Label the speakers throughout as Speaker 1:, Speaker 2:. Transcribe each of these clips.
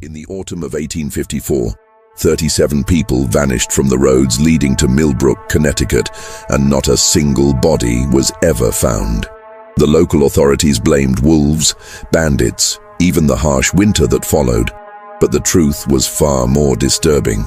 Speaker 1: In the autumn of 1854, 37 people vanished from the roads leading to Millbrook, Connecticut, and not a single body was ever found. The local authorities blamed wolves, bandits, even the harsh winter that followed. But the truth was far more disturbing.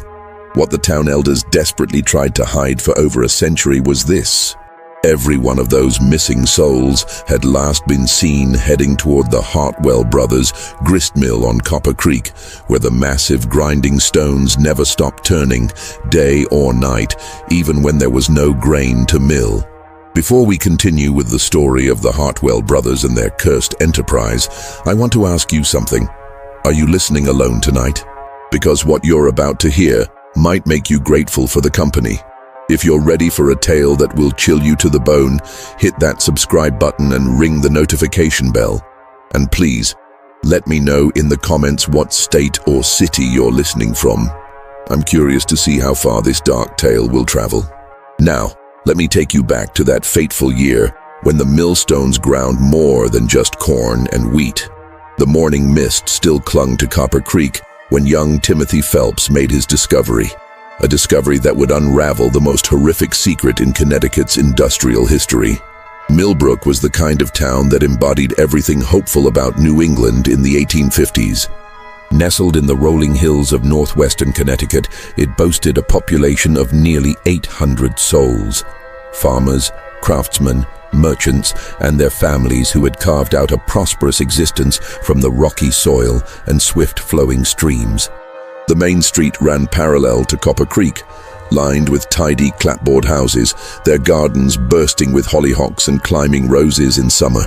Speaker 1: What the town elders desperately tried to hide for over a century was this. Every one of those missing souls had last been seen heading toward the Hartwell Brothers gristmill on Copper Creek, where the massive grinding stones never stopped turning, day or night, even when there was no grain to mill. Before we continue with the story of the Hartwell Brothers and their cursed enterprise, I want to ask you something. Are you listening alone tonight? Because what you're about to hear might make you grateful for the company. If you're ready for a tale that will chill you to the bone, hit that subscribe button and ring the notification bell. And please, let me know in the comments what state or city you're listening from. I'm curious to see how far this dark tale will travel. Now, let me take you back to that fateful year when the millstones ground more than just corn and wheat. The morning mist still clung to Copper Creek when young Timothy Phelps made his discovery. A discovery that would unravel the most horrific secret in Connecticut's industrial history. Millbrook was the kind of town that embodied everything hopeful about New England in the 1850s. Nestled in the rolling hills of northwestern Connecticut, it boasted a population of nearly 800 souls. Farmers, craftsmen, merchants, and their families who had carved out a prosperous existence from the rocky soil and swift-flowing streams. The main street ran parallel to Copper Creek, lined with tidy clapboard houses, their gardens bursting with hollyhocks and climbing roses in summer.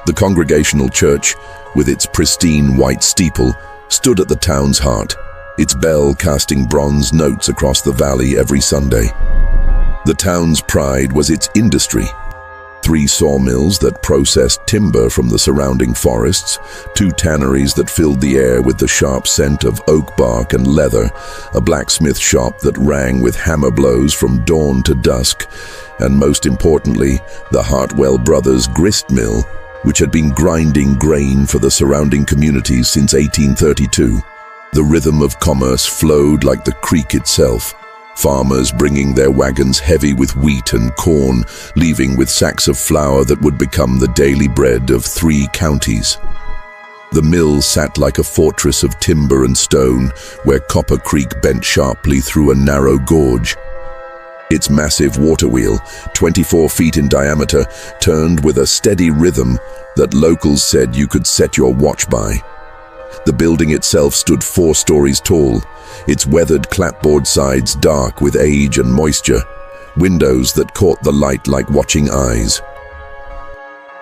Speaker 1: The Congregational Church, with its pristine white steeple, stood at the town's heart, its bell casting bronze notes across the valley every Sunday. The town's pride was its industry. 3 sawmills that processed timber from the surrounding forests, 2 tanneries that filled the air with the sharp scent of oak bark and leather, a blacksmith shop that rang with hammer blows from dawn to dusk, and most importantly, the Hartwell Brothers gristmill, which had been grinding grain for the surrounding communities since 1832. The rhythm of commerce flowed like the creek itself. Farmers bringing their wagons heavy with wheat and corn, leaving with sacks of flour that would become the daily bread of 3 counties. The mill sat like a fortress of timber and stone, where Copper Creek bent sharply through a narrow gorge. Its massive water wheel, 24 feet in diameter, turned with a steady rhythm that locals said you could set your watch by. The building itself stood 4 stories tall, its weathered clapboard sides dark with age and moisture, windows that caught the light like watching eyes.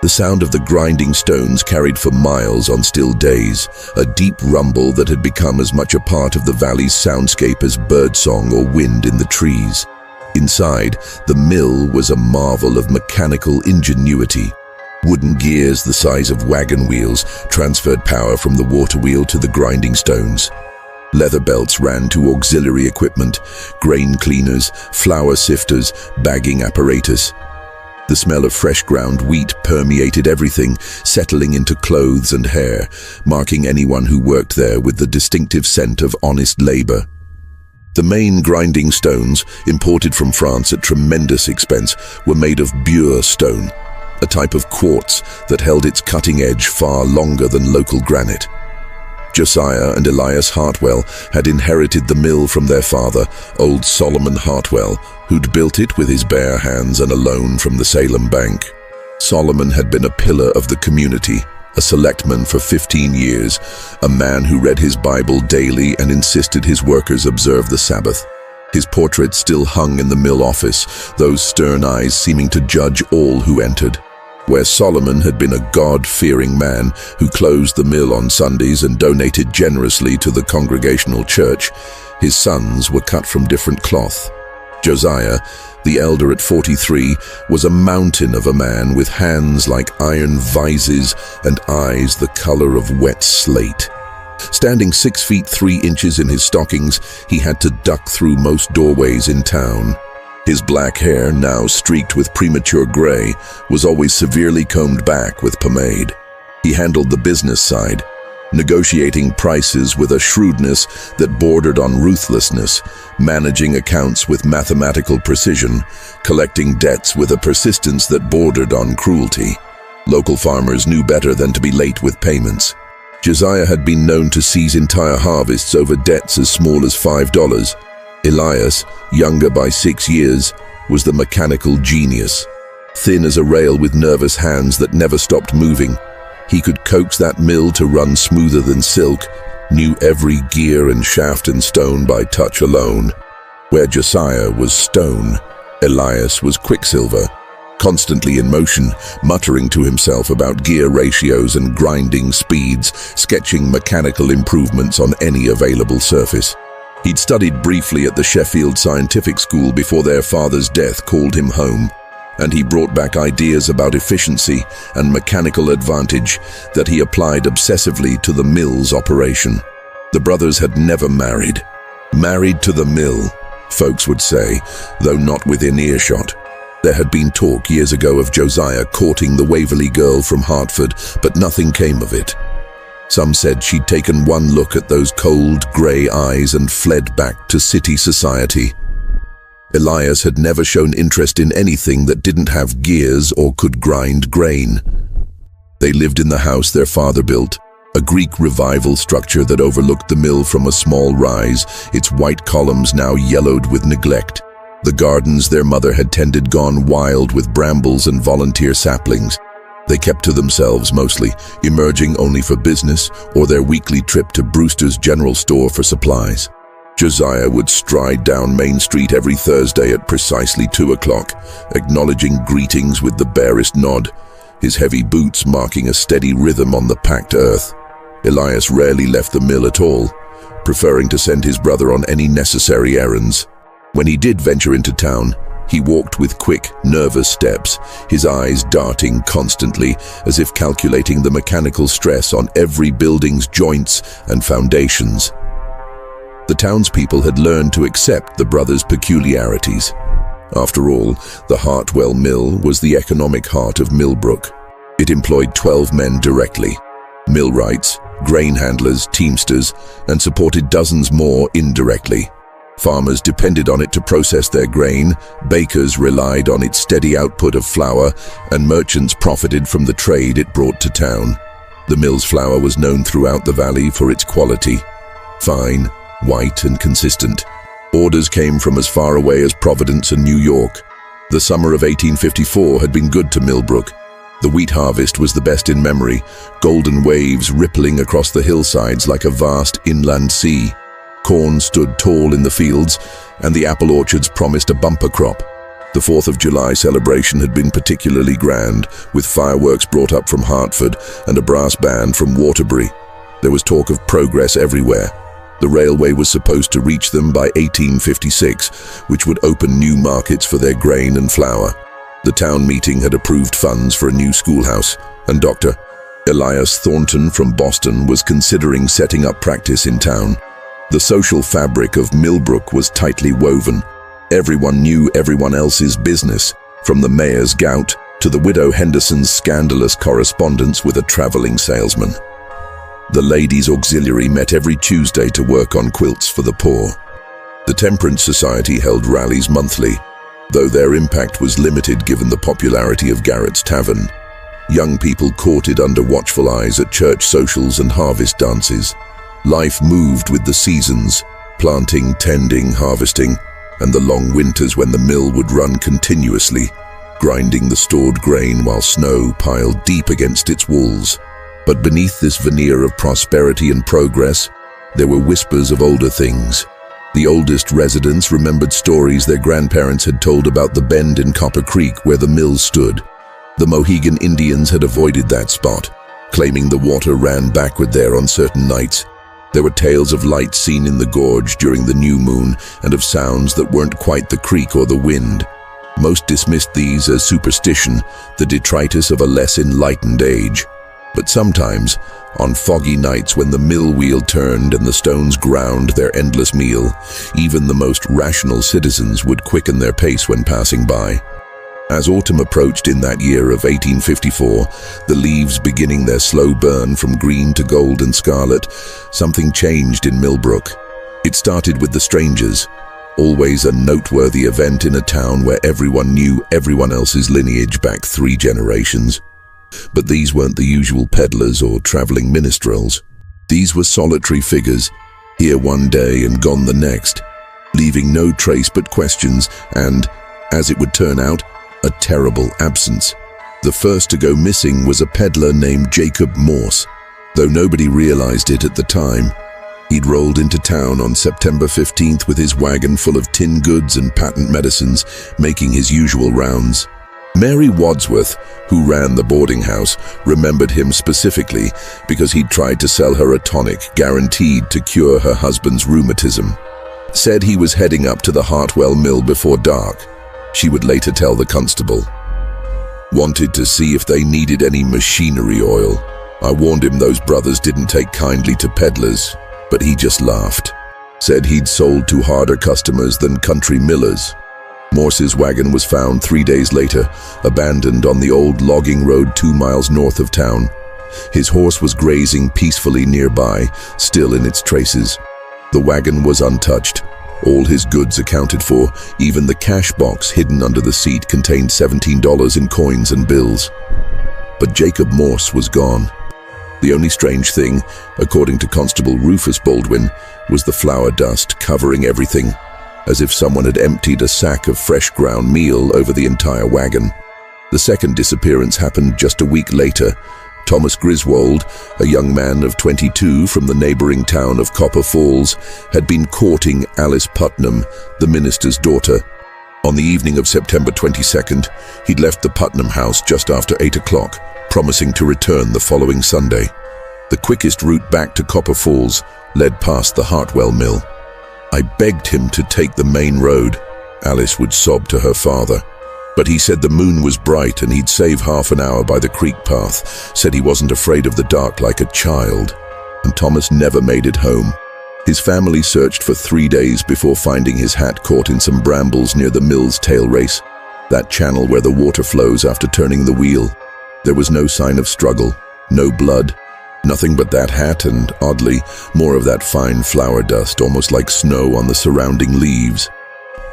Speaker 1: The sound of the grinding stones carried for miles on still days, a deep rumble that had become as much a part of the valley's soundscape as birdsong or wind in the trees. Inside, the mill was a marvel of mechanical ingenuity. Wooden gears the size of wagon wheels transferred power from the water wheel to the grinding stones. Leather belts ran to auxiliary equipment, grain cleaners, flour sifters, bagging apparatus. The smell of fresh ground wheat permeated everything, settling into clothes and hair, marking anyone who worked there with the distinctive scent of honest labor. The main grinding stones, imported from France at tremendous expense, were made of Bure stone, a type of quartz that held its cutting edge far longer than local granite. Josiah and Elias Hartwell had inherited the mill from their father, old Solomon Hartwell, who'd built it with his bare hands and a loan from the Salem Bank. Solomon had been a pillar of the community, a selectman for 15 years, a man who read his Bible daily and insisted his workers observe the Sabbath. His portrait still hung in the mill office, those stern eyes seeming to judge all who entered. Where Solomon had been a God-fearing man who closed the mill on Sundays and donated generously to the Congregational Church, his sons were cut from different cloth. Josiah, the elder at 43, was a mountain of a man with hands like iron vises and eyes the color of wet slate. Standing 6 feet 3 inches in his stockings, he had to duck through most doorways in town. His black hair, now streaked with premature gray, was always severely combed back with pomade. He handled the business side, negotiating prices with a shrewdness that bordered on ruthlessness, managing accounts with mathematical precision, collecting debts with a persistence that bordered on cruelty. Local farmers knew better than to be late with payments. Josiah had been known to seize entire harvests over debts as small as $5. Elias, younger by 6 years, was the mechanical genius. Thin as a rail with nervous hands that never stopped moving, he could coax that mill to run smoother than silk, knew every gear and shaft and stone by touch alone. Where Josiah was stone, Elias was quicksilver, constantly in motion, muttering to himself about gear ratios and grinding speeds, sketching mechanical improvements on any available surface. He'd studied briefly at the Sheffield Scientific School before their father's death called him home, and he brought back ideas about efficiency and mechanical advantage that he applied obsessively to the mill's operation. The brothers had never married. Married to the mill, folks would say, though not within earshot. There had been talk years ago of Josiah courting the Waverley girl from Hartford, but nothing came of it. Some said she'd taken one look at those cold, grey eyes and fled back to city society. Elias had never shown interest in anything that didn't have gears or could grind grain. They lived in the house their father built, a Greek revival structure that overlooked the mill from a small rise, its white columns now yellowed with neglect. The gardens their mother had tended gone wild with brambles and volunteer saplings. They kept to themselves mostly, emerging only for business or their weekly trip to Brewster's General Store for supplies. Josiah would stride down Main Street every Thursday at precisely 2 o'clock, acknowledging greetings with the barest nod, his heavy boots marking a steady rhythm on the packed earth. Elias rarely left the mill at all, preferring to send his brother on any necessary errands. When he did venture into town, he walked with quick, nervous steps, his eyes darting constantly, as if calculating the mechanical stress on every building's joints and foundations. The townspeople had learned to accept the brothers' peculiarities. After all, the Hartwell Mill was the economic heart of Millbrook. It employed 12 men directly, millwrights, grain handlers, teamsters, and supported dozens more indirectly. Farmers depended on it to process their grain, bakers relied on its steady output of flour, and merchants profited from the trade it brought to town. The mill's flour was known throughout the valley for its quality. Fine, white, and consistent. Orders came from as far away as Providence and New York. The summer of 1854 had been good to Millbrook. The wheat harvest was the best in memory, golden waves rippling across the hillsides like a vast inland sea. Corn stood tall in the fields, and the apple orchards promised a bumper crop. The 4th of July celebration had been particularly grand, with fireworks brought up from Hartford and a brass band from Waterbury. There was talk of progress everywhere. The railway was supposed to reach them by 1856, which would open new markets for their grain and flour. The town meeting had approved funds for a new schoolhouse, and Dr. Elias Thornton from Boston was considering setting up practice in town. The social fabric of Millbrook was tightly woven. Everyone knew everyone else's business, from the mayor's gout to the widow Henderson's scandalous correspondence with a traveling salesman. The ladies' auxiliary met every Tuesday to work on quilts for the poor. The Temperance Society held rallies monthly, though their impact was limited given the popularity of Garrett's Tavern. Young people courted under watchful eyes at church socials and harvest dances. Life moved with the seasons, planting, tending, harvesting, and the long winters when the mill would run continuously, grinding the stored grain while snow piled deep against its walls. But beneath this veneer of prosperity and progress, there were whispers of older things. The oldest residents remembered stories their grandparents had told about the bend in Copper Creek where the mill stood. The Mohegan Indians had avoided that spot, claiming the water ran backward there on certain nights. There were tales of lights seen in the gorge during the new moon and of sounds that weren't quite the creek or the wind. Most dismissed these as superstition, the detritus of a less enlightened age. But sometimes, on foggy nights when the mill wheel turned and the stones ground their endless meal, even the most rational citizens would quicken their pace when passing by. As autumn approached in that year of 1854, the leaves beginning their slow burn from green to gold and scarlet, something changed in Millbrook. It started with the strangers, always a noteworthy event in a town where everyone knew everyone else's lineage back 3 generations. But these weren't the usual peddlers or traveling minstrels. These were solitary figures, here one day and gone the next, leaving no trace but questions and, as it would turn out, a terrible absence. The first to go missing was a peddler named Jacob Morse, though nobody realized it at the time. He'd rolled into town on September 15th with his wagon full of tin goods and patent medicines, making his usual rounds. Mary Wadsworth, who ran the boarding house, remembered him specifically because he'd tried to sell her a tonic guaranteed to cure her husband's rheumatism. Said he was heading up to the Hartwell mill before dark. She would later tell the constable. Wanted to see if they needed any machinery oil. I warned him those brothers didn't take kindly to peddlers, but he just laughed. Said he'd sold to harder customers than country millers. Morse's wagon was found 3 days later, abandoned on the old logging road 2 miles north of town. His horse was grazing peacefully nearby, still in its traces. The wagon was untouched, all his goods accounted for. Even the cash box hidden under the seat contained $17 in coins and bills. But Jacob Morse was gone. The only strange thing, according to Constable Rufus Baldwin, was the flour dust covering everything, as if someone had emptied a sack of fresh ground meal over the entire wagon. The second disappearance happened just a week later. Thomas Griswold, a young man of 22 from the neighboring town of Copper Falls, had been courting Alice Putnam, the minister's daughter. On the evening of September 22nd, he'd left the Putnam house just after 8 o'clock, promising to return the following Sunday. The quickest route back to Copper Falls led past the Hartwell mill. I begged him to take the main road, Alice would sob to her father. But he said the moon was bright and he'd save half an hour by the creek path, said he wasn't afraid of the dark like a child. And Thomas never made it home. His family searched for 3 days before finding his hat caught in some brambles near the mill's tail race, that channel where the water flows after turning the wheel. There was no sign of struggle, no blood, nothing but that hat and, oddly, more of that fine flour dust, almost like snow on the surrounding leaves.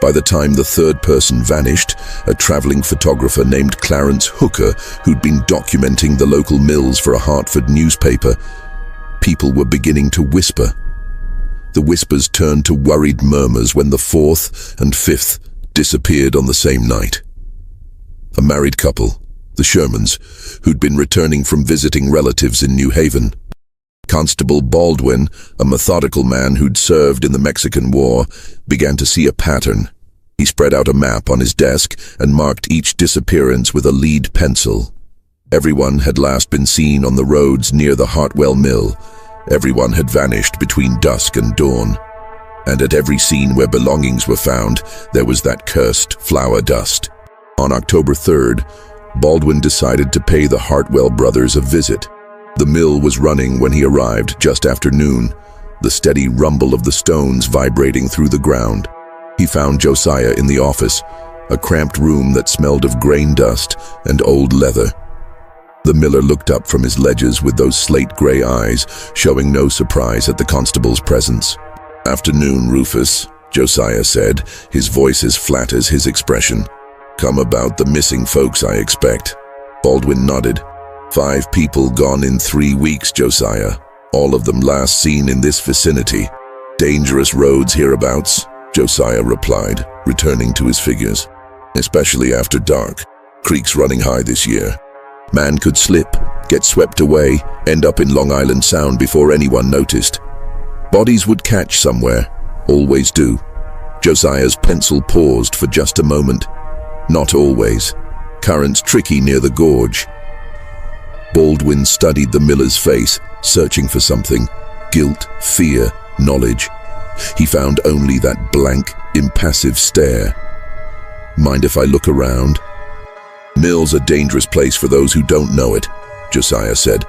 Speaker 1: By the time the third person vanished, a traveling photographer named Clarence Hooker, who'd been documenting the local mills for a Hartford newspaper, people were beginning to whisper. The whispers turned to worried murmurs when the fourth and fifth disappeared on the same night. A married couple, the Shermans, who'd been returning from visiting relatives in New Haven. Constable Baldwin, a methodical man who'd served in the Mexican War, began to see a pattern. He spread out a map on his desk and marked each disappearance with a lead pencil. Everyone had last been seen on the roads near the Hartwell mill. Everyone had vanished between dusk and dawn. And at every scene where belongings were found, there was that cursed flour dust. On October 3rd, Baldwin decided to pay the Hartwell brothers a visit. The mill was running when he arrived just after noon, the steady rumble of the stones vibrating through the ground. He found Josiah in the office, a cramped room that smelled of grain dust and old leather. The miller looked up from his ledgers with those slate-gray eyes, showing no surprise at the constable's presence. "Afternoon, Rufus," Josiah said, his voice as flat as his expression. "Come about the missing folks, I expect." Baldwin nodded. 5 people gone in 3 weeks, Josiah. All of them last seen in this vicinity. Dangerous roads hereabouts, Josiah replied, returning to his figures. Especially after dark. Creeks running high this year. Man could slip, get swept away, end up in Long Island Sound before anyone noticed. Bodies would catch somewhere, always do. Josiah's pencil paused for just a moment. Not always. Currents tricky near the gorge. Baldwin studied the miller's face, searching for something. Guilt, fear, knowledge. He found only that blank, impassive stare. "Mind if I look around?" "Mill's a dangerous place for those who don't know it," Josiah said.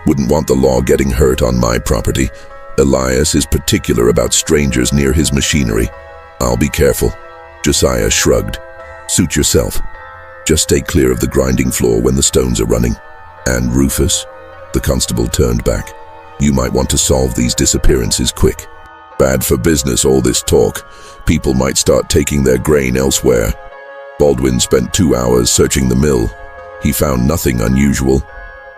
Speaker 1: "Wouldn't want the law getting hurt on my property. Elias is particular about strangers near his machinery. I'll be careful." Josiah shrugged. "Suit yourself." Just stay clear of the grinding floor when the stones are running. And Rufus, the constable turned back. You might want to solve these disappearances quick. Bad for business, all this talk. People might start taking their grain elsewhere. Baldwin spent 2 hours searching the mill. He found nothing unusual.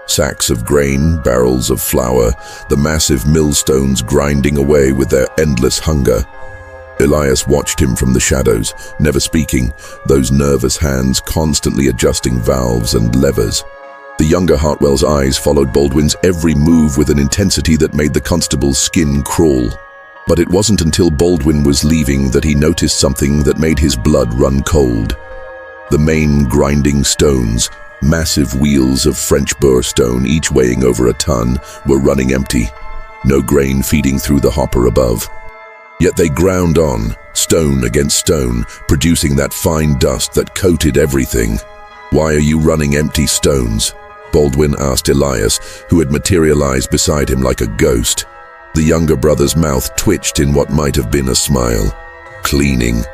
Speaker 1: Sacks of grain, barrels of flour, the massive millstones grinding away with their endless hunger. Elias watched him from the shadows, never speaking, those nervous hands constantly adjusting valves and levers. The younger Hartwell's eyes followed Baldwin's every move with an intensity that made the constable's skin crawl. But it wasn't until Baldwin was leaving that he noticed something that made his blood run cold. The main grinding stones, massive wheels of French burr stone, each weighing over a ton, were running empty. No grain feeding through the hopper above. Yet they ground on, stone against stone, producing that fine dust that coated everything. "Why are you running empty stones?" Baldwin asked Elias, who had materialized beside him like a ghost. The younger brother's mouth twitched in what might have been a smile. "Cleaning,"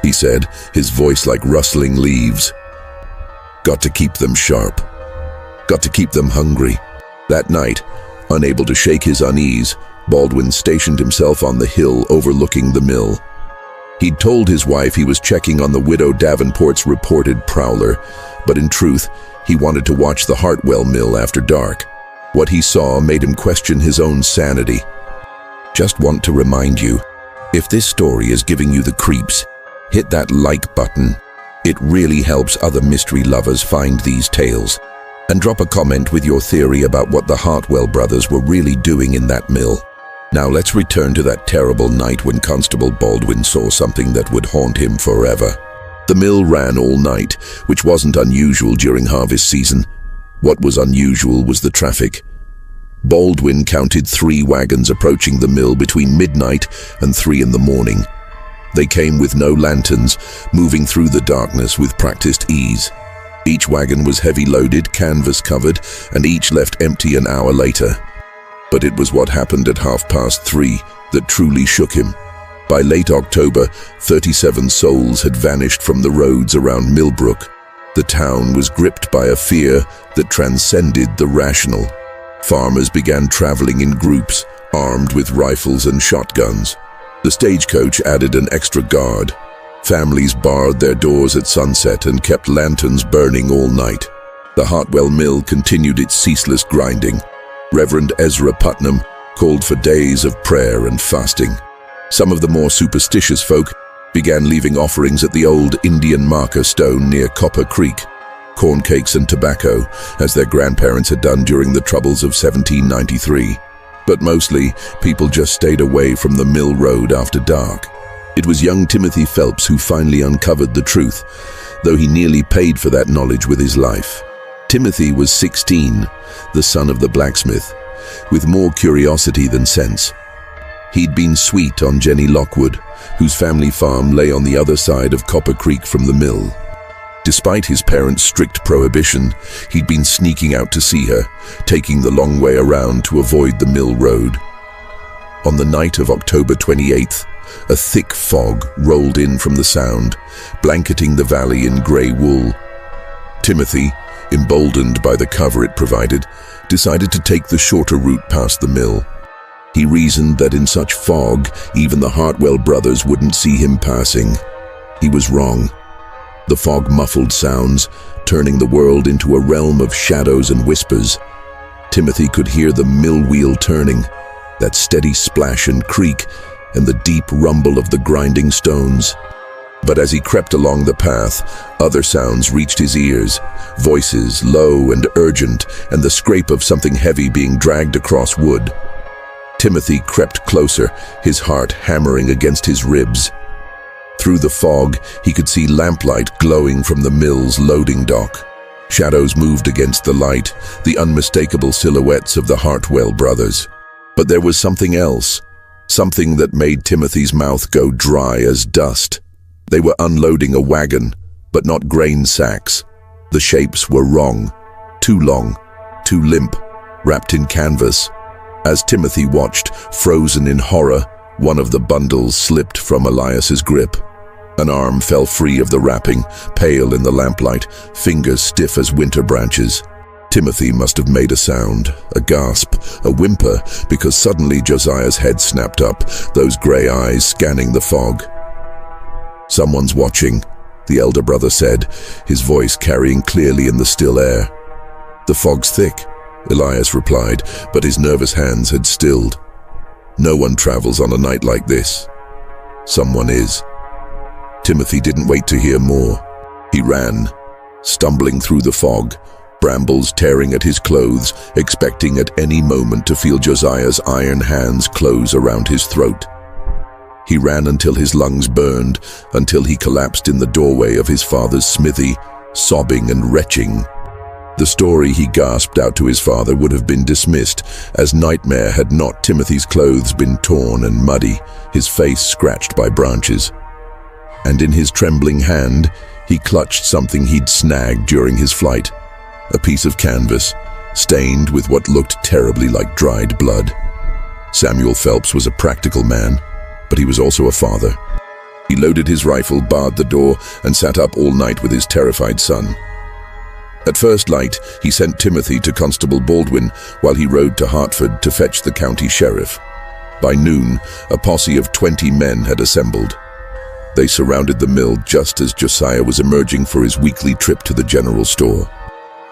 Speaker 1: he said, his voice like rustling leaves. "Got to keep them sharp. Got to keep them hungry." That night, unable to shake his unease, Baldwin stationed himself on the hill overlooking the mill. He'd told his wife he was checking on the widow Davenport's reported prowler, but in truth, he wanted to watch the Hartwell mill after dark. What he saw made him question his own sanity. Just want to remind you, if this story is giving you the creeps, hit that like button. It really helps other mystery lovers find these tales. And drop a comment with your theory about what the Hartwell brothers were really doing in that mill. Now let's return to that terrible night when Constable Baldwin saw something that would haunt him forever. The mill ran all night, which wasn't unusual during harvest season. What was unusual was the traffic. Baldwin counted 3 wagons approaching the mill between midnight and 3 in the morning. They came with no lanterns, moving through the darkness with practiced ease. Each wagon was heavy loaded, canvas covered, and each left empty an hour later. But it was what happened at 3:30 that truly shook him. By late October, 37 souls had vanished from the roads around Millbrook. The town was gripped by a fear that transcended the rational. Farmers began traveling in groups, armed with rifles and shotguns. The stagecoach added an extra guard. Families barred their doors at sunset and kept lanterns burning all night. The Hartwell mill continued its ceaseless grinding. Reverend Ezra Putnam called for days of prayer and fasting. Some of the more superstitious folk began leaving offerings at the old Indian marker stone near Copper Creek, corn cakes and tobacco, as their grandparents had done during the troubles of 1793. But mostly, people just stayed away from the mill road after dark. It was young Timothy Phelps who finally uncovered the truth, though he nearly paid for that knowledge with his life. Timothy was 16, the son of the blacksmith, with more curiosity than sense. He'd been sweet on Jenny Lockwood, whose family farm lay on the other side of Copper Creek from the mill. Despite his parents' strict prohibition, he'd been sneaking out to see her, taking the long way around to avoid the mill road. On the night of October 28th, a thick fog rolled in from the sound, blanketing the valley in grey wool. Timothy, emboldened by the cover it provided, decided to take the shorter route past the mill. He reasoned that in such fog, even the Hartwell brothers wouldn't see him passing. He was wrong. The fog muffled sounds, turning the world into a realm of shadows and whispers. Timothy could hear the mill wheel turning, that steady splash and creak, and the deep rumble of the grinding stones. But as he crept along the path, other sounds reached his ears, voices low and urgent, and the scrape of something heavy being dragged across wood. Timothy crept closer, his heart hammering against his ribs. Through the fog, he could see lamplight glowing from the mill's loading dock. Shadows moved against the light, the unmistakable silhouettes of the Hartwell brothers. But there was something else, something that made Timothy's mouth go dry as dust. They were unloading a wagon, but not grain sacks. The shapes were wrong, too long, too limp, wrapped in canvas. As Timothy watched, frozen in horror, one of the bundles slipped from Elias's grip. An arm fell free of the wrapping, pale in the lamplight, fingers stiff as winter branches. Timothy must have made a sound, a gasp, a whimper, because suddenly Josiah's head snapped up, those grey eyes scanning the fog. "Someone's watching," the elder brother said, his voice carrying clearly in the still air. "The fog's thick," Elias replied, but his nervous hands had stilled. "No one travels on a night like this." "Someone is." Timothy didn't wait to hear more. He ran, stumbling through the fog, brambles tearing at his clothes, expecting at any moment to feel Josiah's iron hands close around his throat. He ran until his lungs burned, until he collapsed in the doorway of his father's smithy, sobbing and retching. The story he gasped out to his father would have been dismissed as nightmare had not Timothy's clothes been torn and muddy, his face scratched by branches. And in his trembling hand, he clutched something he'd snagged during his flight. A piece of canvas, stained with what looked terribly like dried blood. Samuel Phelps was a practical man, but he was also a father. He loaded his rifle, barred the door, and sat up all night with his terrified son. At first light, he sent Timothy to Constable Baldwin while he rode to Hartford to fetch the county sheriff. By noon, a posse of 20 men had assembled. They surrounded the mill just as Josiah was emerging for his weekly trip to the general store.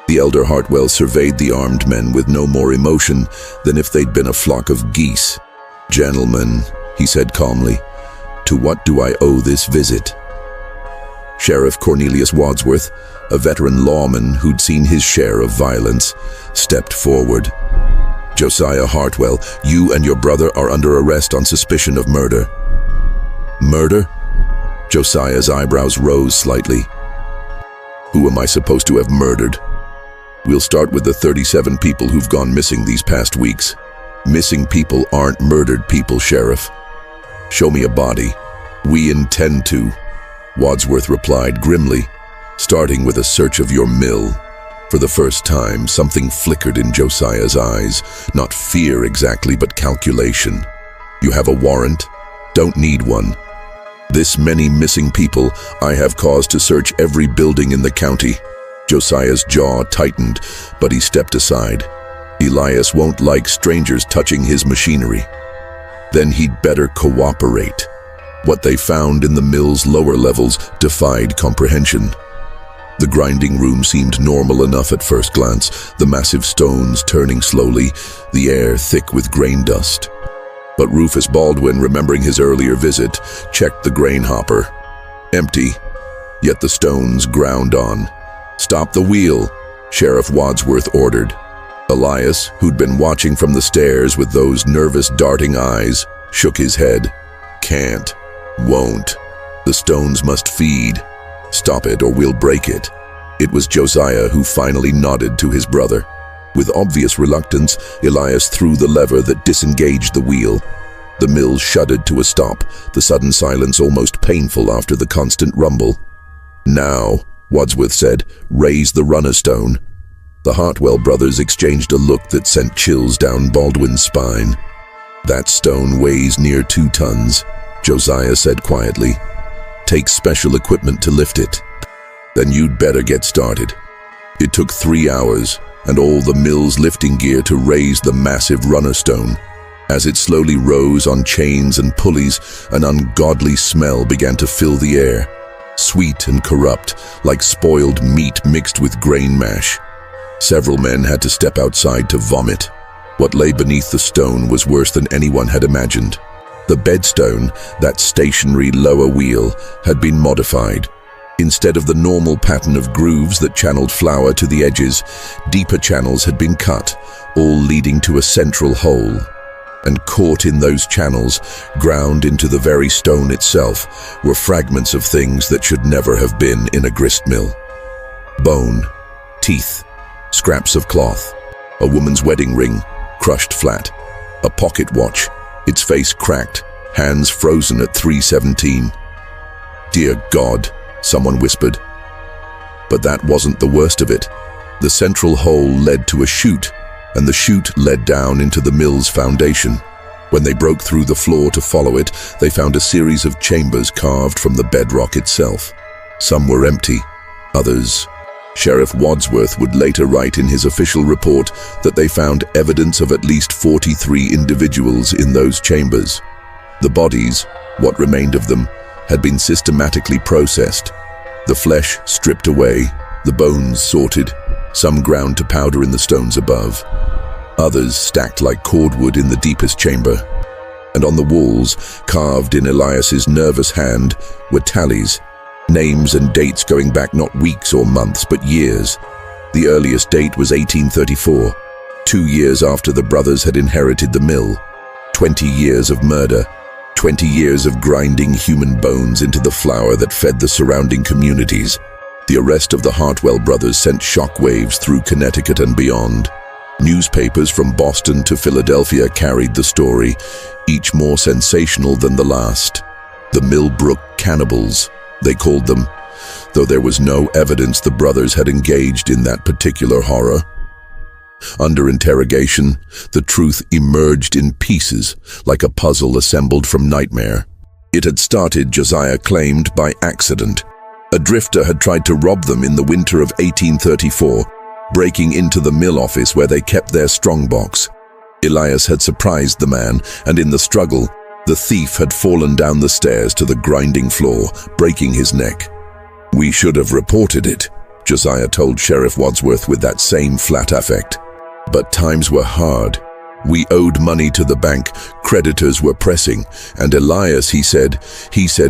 Speaker 1: The elder Hartwell surveyed the armed men with no more emotion than if they'd been a flock of geese. "Gentlemen," he said calmly, "to what do I owe this visit?" Sheriff Cornelius Wadsworth, a veteran lawman who'd seen his share of violence, stepped forward. "Josiah Hartwell, you and your brother are under arrest on suspicion of murder." "Murder?" Josiah's eyebrows rose slightly. "Who am I supposed to have murdered?" "We'll start with the 37 people who've gone missing these past weeks. Missing people aren't murdered people, Sheriff." "Show me a body." "We intend to," Wadsworth replied grimly, "starting with a search of your mill." For the first time, something flickered in Josiah's eyes, not fear exactly, but calculation. "You have a warrant?" "Don't need one." "This many missing people, I have cause to search every building in the county." Josiah's jaw tightened, but he stepped aside. Elias won't like strangers touching his machinery. Then he'd better cooperate. What they found in the mill's lower levels defied comprehension. The grinding room seemed normal enough at first glance, the massive stones turning slowly, the air thick with grain dust. But Rufus Baldwin, remembering his earlier visit, checked the grain hopper. Empty, yet the stones ground on. "Stop the wheel," Sheriff Wadsworth ordered. Elias, who'd been watching from the stairs with those nervous darting eyes, shook his head. "Can't. Won't. The stones must feed. Stop it or we'll break it." It was Josiah who finally nodded to his brother. With obvious reluctance, Elias threw the lever that disengaged the wheel. The mill shuddered to a stop, the sudden silence almost painful after the constant rumble. "Now," Wadsworth said, "raise the runner stone." The Hartwell brothers exchanged a look that sent chills down Baldwin's spine. "That stone weighs near 2 tons, Josiah said quietly. "Takes special equipment to lift it." "Then you'd better get started." It took 3 hours, and all the mill's lifting gear to raise the massive runner stone. As it slowly rose on chains and pulleys, an ungodly smell began to fill the air. Sweet and corrupt, like spoiled meat mixed with grain mash. Several men had to step outside to vomit. What lay beneath the stone was worse than anyone had imagined. The bedstone, that stationary lower wheel, had been modified. Instead of the normal pattern of grooves that channeled flour to the edges, deeper channels had been cut, all leading to a central hole. And caught in those channels, ground into the very stone itself, were fragments of things that should never have been in a gristmill. Bone, teeth, scraps of cloth, a woman's wedding ring, crushed flat, a pocket watch, its face cracked, hands frozen at 3:17. "Dear God," someone whispered. But that wasn't the worst of it. The central hole led to a chute, and the chute led down into the mill's foundation. When they broke through the floor to follow it, they found a series of chambers carved from the bedrock itself. Some were empty, others. Sheriff Wadsworth would later write in his official report that they found evidence of at least 43 individuals in those chambers. The bodies, what remained of them, had been systematically processed. The flesh stripped away, the bones sorted, some ground to powder in the stones above. Others stacked like cordwood in the deepest chamber. And on the walls, carved in Elias's nervous hand, were tallies, names and dates going back not weeks or months, but years. The earliest date was 1834, 2 years after the brothers had inherited the mill. 20 years of murder, 20 years of grinding human bones into the flour that fed the surrounding communities. The arrest of the Hartwell brothers sent shockwaves through Connecticut and beyond. Newspapers from Boston to Philadelphia carried the story, each more sensational than the last. The Millbrook cannibals, they called them, though there was no evidence the brothers had engaged in that particular horror. Under interrogation, the truth emerged in pieces, like a puzzle assembled from nightmare. It had started, Josiah claimed, by accident. A drifter had tried to rob them in the winter of 1834, breaking into the mill office where they kept their strongbox. Elias had surprised the man, and in the struggle, the thief had fallen down the stairs to the grinding floor, breaking his neck. "We should have reported it," Josiah told Sheriff Wadsworth with that same flat affect. "But times were hard. We owed money to the bank, creditors were pressing, and Elias, he said,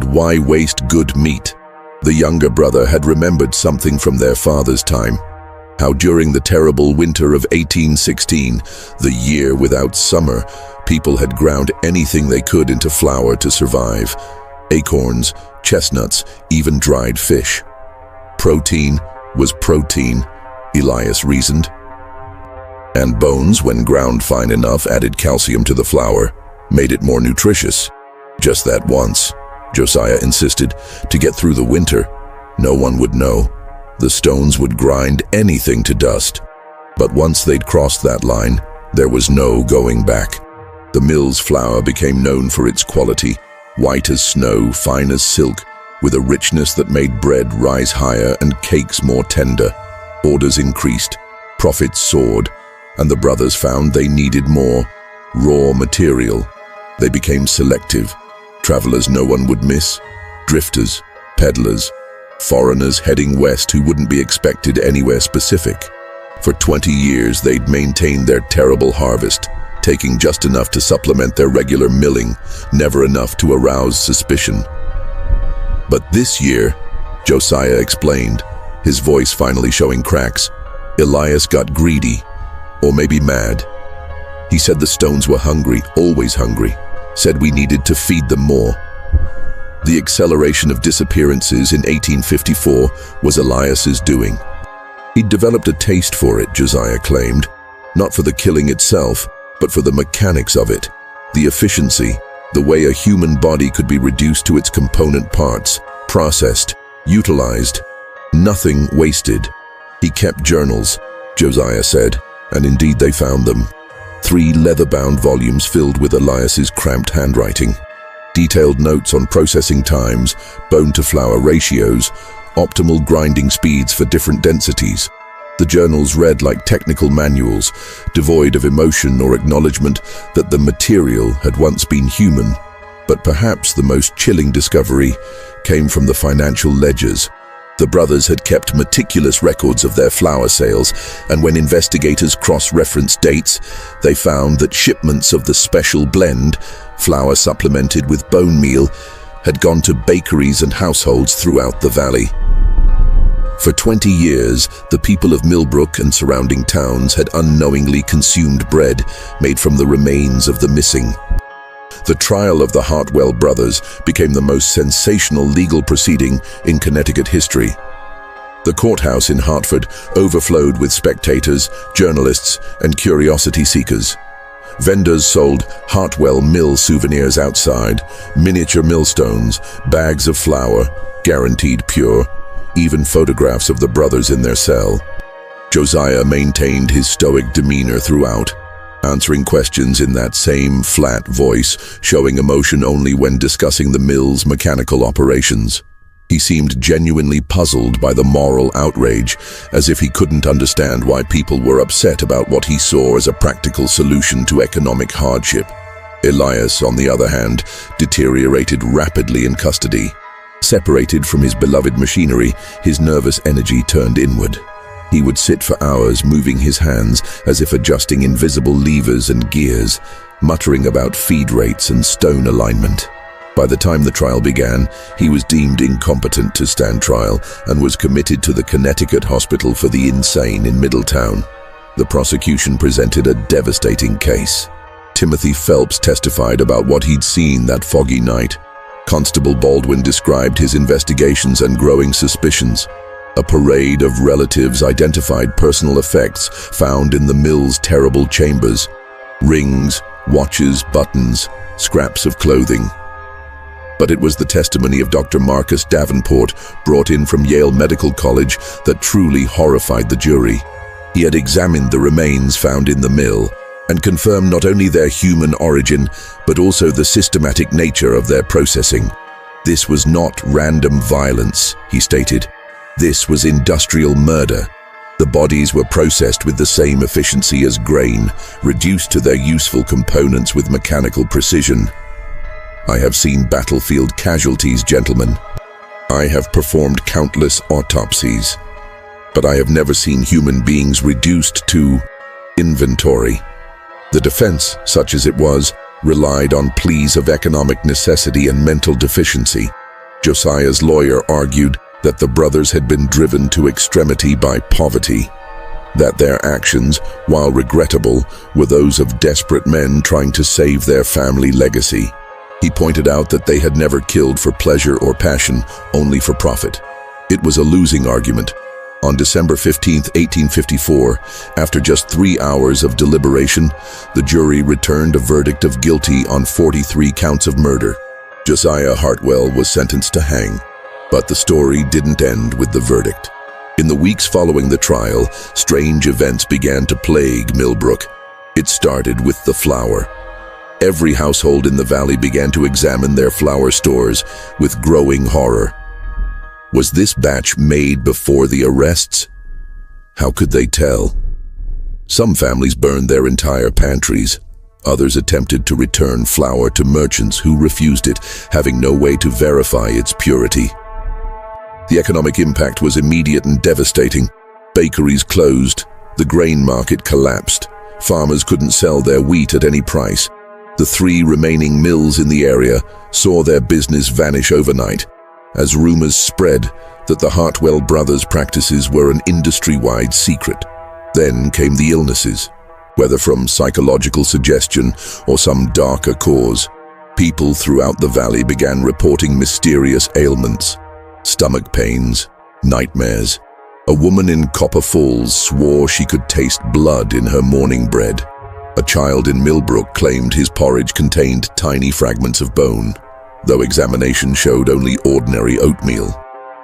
Speaker 1: why waste good meat?" The younger brother had remembered something from their father's time. How during the terrible winter of 1816, the year without summer, people had ground anything they could into flour to survive. Acorns, chestnuts, even dried fish. Protein was protein, Elias reasoned. And bones, when ground fine enough, added calcium to the flour, made it more nutritious. Just that once, Josiah insisted, to get through the winter. No one would know. The stones would grind anything to dust. But once they'd crossed that line, there was no going back. The mill's flour became known for its quality, white as snow, fine as silk, with a richness that made bread rise higher and cakes more tender. Orders increased, profits soared, and the brothers found they needed more raw material. They became selective. Travelers no one would miss, drifters, peddlers, foreigners heading west who wouldn't be expected anywhere specific. For 20 years they'd maintained their terrible harvest, taking just enough to supplement their regular milling, never enough to arouse suspicion. But this year, Josiah explained, his voice finally showing cracks, Elias got greedy, or maybe mad. He said the stones were hungry, always hungry, said we needed to feed them more. The acceleration of disappearances in 1854 was Elias's doing. He'd developed a taste for it, Josiah claimed, not for the killing itself, but for the mechanics of it, the efficiency, the way a human body could be reduced to its component parts, processed, utilized, nothing wasted. He kept journals, Josiah said, and indeed they found them. 3 leather-bound volumes filled with Elias's cramped handwriting. Detailed notes on processing times, bone-to-flour ratios, optimal grinding speeds for different densities. The journals read like technical manuals, devoid of emotion or acknowledgement that the material had once been human. But perhaps the most chilling discovery came from the financial ledgers. The brothers had kept meticulous records of their flour sales, and when investigators cross-referenced dates, they found that shipments of the special blend, flour supplemented with bone meal, had gone to bakeries and households throughout the valley. For 20 years, the people of Millbrook and surrounding towns had unknowingly consumed bread made from the remains of the missing. The trial of the Hartwell brothers became the most sensational legal proceeding in Connecticut history. The courthouse in Hartford overflowed with spectators, journalists, and curiosity seekers. Vendors sold Hartwell mill souvenirs outside, miniature millstones, bags of flour, guaranteed pure, even photographs of the brothers in their cell. Josiah maintained his stoic demeanor throughout. answering questions in that same flat voice, showing emotion only when discussing the mill's mechanical operations. He seemed genuinely puzzled by the moral outrage, as if he couldn't understand why people were upset about what he saw as a practical solution to economic hardship. Elias, on the other hand, deteriorated rapidly in custody. Separated from his beloved machinery, his nervous energy turned inward. He would sit for hours, moving his hands as if adjusting invisible levers and gears, muttering about feed rates and stone alignment. By the time the trial began, he was deemed incompetent to stand trial and was committed to the Connecticut Hospital for the Insane in Middletown. The prosecution presented a devastating case. Timothy Phelps testified about what he'd seen that foggy night. Constable Baldwin described his investigations and growing suspicions. A parade of relatives identified personal effects found in the mill's terrible chambers: rings, watches, buttons, scraps of clothing. But it was the testimony of Dr. Marcus Davenport, brought in from Yale Medical College, that truly horrified the jury. He had examined the remains found in the mill and confirmed not only their human origin, but also the systematic nature of their processing. This was not random violence, he stated. This was industrial murder. The bodies were processed with the same efficiency as grain, reduced to their useful components with mechanical precision. I have seen battlefield casualties, gentlemen. I have performed countless autopsies, but I have never seen human beings reduced to inventory. The defense, such as it was, relied on pleas of economic necessity and mental deficiency. Josiah's lawyer argued that the brothers had been driven to extremity by poverty, that their actions, while regrettable, were those of desperate men trying to save their family legacy. He pointed out that they had never killed for pleasure or passion, only for profit. It was a losing argument. On December 15, 1854, after just 3 hours of deliberation, the jury returned a verdict of guilty on 43 counts of murder. Josiah Hartwell was sentenced to hang. But the story didn't end with the verdict. In the weeks following the trial, strange events began to plague Millbrook. It started with the flour. Every household in the valley began to examine their flour stores with growing horror. Was this batch made before the arrests? How could they tell? Some families burned their entire pantries. Others attempted to return flour to merchants who refused it, having no way to verify its purity. The economic impact was immediate and devastating. Bakeries closed, the grain market collapsed, farmers couldn't sell their wheat at any price. The 3 remaining mills in the area saw their business vanish overnight, as rumors spread that the Hartwell Brothers' practices were an industry-wide secret. Then came the illnesses. Whether from psychological suggestion or some darker cause, people throughout the valley began reporting mysterious ailments. Stomach pains, nightmares. A woman in Copper Falls swore she could taste blood in her morning bread. A child in Millbrook claimed his porridge contained tiny fragments of bone, though examination showed only ordinary oatmeal.